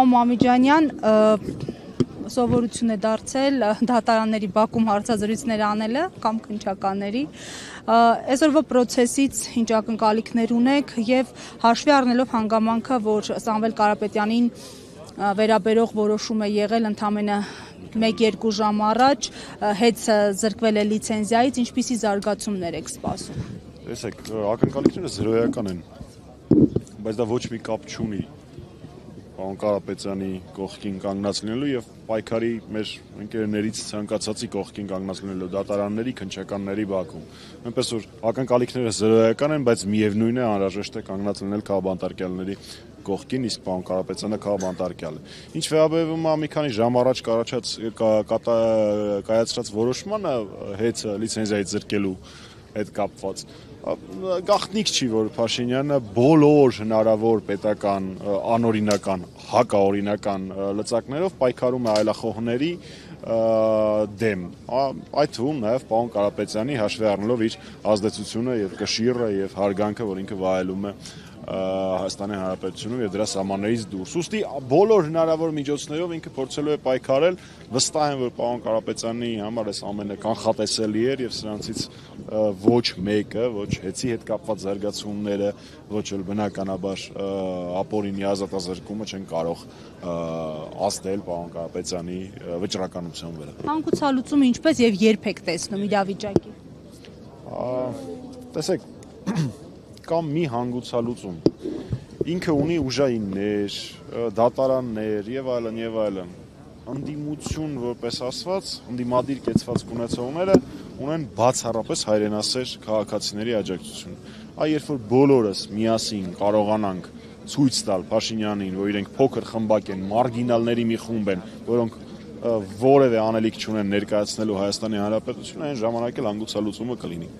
պարոն Մամիջանյան, սովորություն է դարձել դատարանների բակում հարցազրույցներ անելը կամ քննչականների, այսօրվա process-ից ինչ ակնկալիքներ ունեք եւ հաշվի առնելով հանգամանքը, որ Սամվել Կարապետյանին վերաբերող որոշում է եղել ընդամենը 1-2 ժամ առաջ, հետ զրկվել է լիցենզիայից, ինչպիսի զարգացումներ եք սպասում։ Տեսեք, ակնկալիքները զրոյական են, բայց դա ոչ մի կապ չունի պարոն Կարապետյանի կողքին կանգնած լինելու եւ պայքարի մեր ընկերներից ցանկացածի կողքին կանգնած լինելու դատարանների, քննչականների բակում։ Այնպես որ ակնկալիքները զրոյական են, բայց միևնույն է անհրաժեշտ է կանգնած լինել քաղբանտարկյալների կողքին, իսկ պարոն Կարապետյանը քաղբանտարկյալ է։ Ինչ վերաբերում է մի քանի ժամ առաջ կայացրած որոշմանը հետ լիցենզիայից զրկելու հետ կապված գաղտնիք չի, որ Փաշինյանը բոլոր հնարավոր պետական անօրինական, հակաօրինական լծակներով պայքարում է այլախոհների դեմ, այդ թվում նաև պարոն Կարապետյանի հաշվի առնելով իր ազդեցությունը եւ կշիռը եւ հարգանքը, որ ինքը վայելում է Հայաստանի Հանրապետությունում եւ դրա սահմաններից դուրս։ Ուստի բոլոր հնարավոր միջոցներով ինքը փորձելու է պայքարել, վստահ եմ, որ պարոն Կարապետյանի համար այս ամենը կանխատեսելի էր եւ սրանցից ոչ մեկը, ոչ հեծի հետ կապված զարգացումները, ոչ էլ բնականաբար ապօրինի ազատազրկումը չեն կարող ազդել պարոն Կարապետյանի վճռականության վրա։ Հանգուցալուծում ինչպես եւ երբ եք տեսնում իրավիճակի։ Տեսեք, կամ մի հանգուցալուծում ինքը ունի ուժայիններ, դատարաններ եւ այլն ընդդիմություն որպես ասված ընդդիմադիր կեցվածք ունեցողները ունեն բացառապես հայրենասեր քաղաքացիների աջակցություն երբ որ բոլորս միասին կարողանանք ցույց տալ Փաշինյանին, որ իրենք փոքր խմբակ են, մարգինալների մի խումբ են, որոնք որևէ անելիք չունեն ներկայացնելու Հայաստանի Հանրապետությունը, այն ժամանակ էլ հանգուցալուծումը կլինի։